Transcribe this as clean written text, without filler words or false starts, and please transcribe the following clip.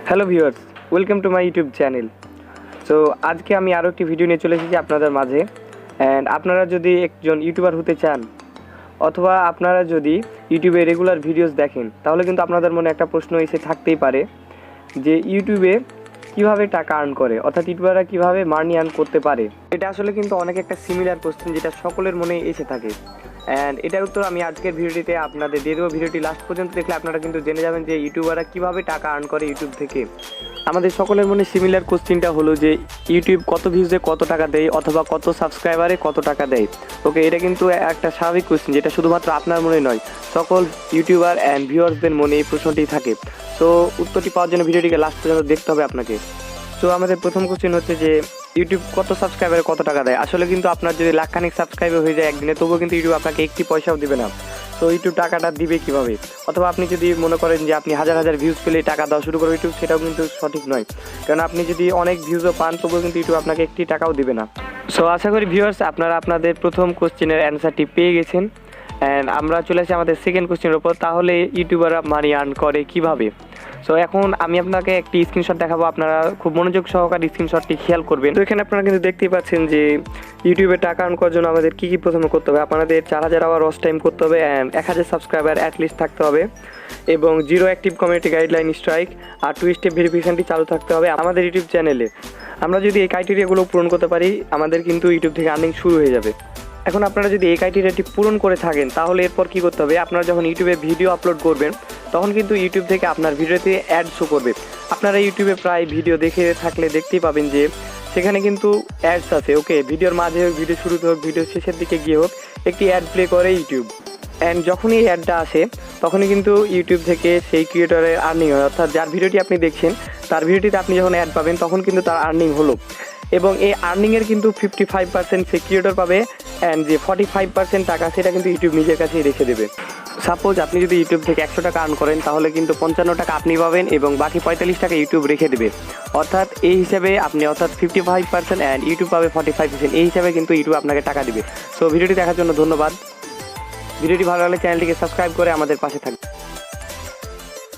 Hello viewers, welcome to my YouTube channel. So আজকে আমি আরও একটি ভিডিও নিয়ে চলে এসেছি আপনাদের মাঝে। অ্যান্ড আপনারা যদি একজন ইউটিউবার হতে চান অথবা আপনারা যদি ইউটিউবে রেগুলার ভিডিওস দেখেন, তাহলে কিন্তু আপনাদের মনে একটা প্রশ্ন এসে থাকতেই পারে যে ইউটিউবে কীভাবে টাকা আর্ন করে, অর্থাৎ ইউটিউবাররা কীভাবে মানি আর্ন করতে পারে। এটা আসলে কিন্তু অনেক একটা সিমিলার কোশ্চেন যেটা সকলের মনে এসে থাকে। অ্যান্ড এটার উত্তর আমি আজকের ভিডিওটিতে আপনাদের দিয়ে দেবো। ভিডিওটি লাস্ট পর্যন্ত দেখলে আপনারা কিন্তু জেনে যাবেন যে ইউটিউবাররা কীভাবে টাকা আর্ন করে ইউটিউব থেকে। আমাদের সকলের মনে সিমিলার কোশ্চেনটা হলো যে ইউটিউব কত ভিউজে কত টাকা দেয় অথবা কত সাবস্ক্রাইবারে কত টাকা দেয়। ওকে, এটা কিন্তু একটা স্বাভাবিক কোশ্চেন যেটা শুধুমাত্র আপনার মনে নয়, সকল ইউটিউবার অ্যান্ড ভিউয়ার্সদের মনে এই প্রশ্নটি থাকে। সো উত্তরটি পাওয়ার জন্য ভিডিওটিকে লাস্ট পর্যন্ত দেখতে হবে আপনাকে। সো আমাদের প্রথম কোশ্চেন হচ্ছে যে ইউটিউব কত সাবস্ক্রাইবারে কত টাকা দেয়। আসলে কিন্তু আপনার যদি লাখখানিক সাবস্ক্রাইবার হয়ে যায় একদিনে, তবুও কিন্তু ইউটিউব আপনাকে একটি পয়সাও দেবে না। তো ইউটিউব টাকাটা দিবে কীভাবে? অথবা আপনি যদি মনে করেন যে আপনি হাজার হাজার ভিউজ পেলে টাকা দেওয়া শুরু করবে ইউটিউব, সেটাও কিন্তু সঠিক নয়। কারণ আপনি যদি অনেক ভিউজও পান, তবুও কিন্তু ইউটিউব আপনাকে একটি টাকাও দেবে না। সো আশা করি ভিউয়ার্স আপনারা আপনাদের প্রথম কোশ্চেনের অ্যান্সারটি পেয়ে গেছেন। অ্যান্ড আমরা চলে আসি আমাদের সেকেন্ড কোশ্চেনের উপর, তাহলে ইউটিউবাররা মানি আর্ন করে কীভাবে। সো এখন আমি আপনাকে একটি স্ক্রিনশট দেখাবো, আপনারা খুব মনোযোগ সহকারে স্ক্রিনশটটি খেয়াল করবেন। তো এখানে আপনারা কিন্তু দেখতেই পাচ্ছেন যে ইউটিউবে টাকা আর্ন করার জন্য আমাদের কী প্রথমে করতে হবে। আপনাদের 4000 আওয়ার ওয়াচ টাইম করতে হবে, অ্যান্ড 1000 সাবস্ক্রাইবার অ্যাটলিস্ট থাকতে হবে, এবং 0 অ্যাক্টিভ কমিউনিটি গাইডলাইন স্ট্রাইক, আর 2 স্টেপ ভেরিফিকেশনটি চালু থাকতে হবে আমাদের ইউটিউব চ্যানেলে। আমরা যদি এই ক্রাইটেরিয়াগুলো পূরণ করতে পারি, আমাদের কিন্তু ইউটিউব থেকে আর্নিং শুরু হয়ে যাবে। এখন আপনারা যদি এই ক্রাইটেরিয়াটি পূরণ করে থাকেন, তাহলে এরপর কী করতে হবে, আপনারা যখন ইউটিউবে ভিডিও আপলোড করবেন, তখন কিন্তু ইউটিউব থেকে আপনার ভিডিওতে অ্যাড শো করবে। আপনারা ইউটিউবে প্রায় ভিডিও দেখে থাকলে দেখতেই পাবেন যে সেখানে কিন্তু অ্যাডস আছে। ওকে, ভিডিওর মাঝে হোক, ভিডিও শুরুতে হোক, ভিডিও শেষের দিকে গিয়ে হোক, একটি অ্যাড প্লে করে ইউটিউব। অ্যান্ড যখনই এই অ্যাডটা আসে, তখনই কিন্তু ইউটিউব থেকে সেই ক্রিয়েটরের আর্নিং হয়। অর্থাৎ যার ভিডিওটি আপনি দেখছেন, তার ভিডিওটিতে আপনি যখন অ্যাড পাবেন, তখন কিন্তু তার আর্নিং হলো। এবং এই আর্নিংয়ের কিন্তু 55% সে ক্রিয়েটর পাবে, অ্যান্ড যে 45% টাকা সেটা কিন্তু ইউটিউব নিজের কাছেই রেখে দেবে। সাপোজ আপনি যদি ইউটিউব থেকে 100 টাকা আর্ন করেন, তাহলে কিন্তু 55 টাকা আপনি পাবেন এবং বাকি 45 টাকা ইউটিউব রেখে দেবে। অর্থাৎ এই হিসাবে আপনি 55% অ্যান্ড ইউটিউব পাবে 45%। এই হিসাবে কিন্তু ইউটিউব আপনাকে টাকা দিবে। সো ভিডিওটি দেখার জন্য ধন্যবাদ। ভিডিওটি ভালো লাগলে চ্যানেলটিকে সাবস্ক্রাইব করে আমাদের পাশে থাকবে।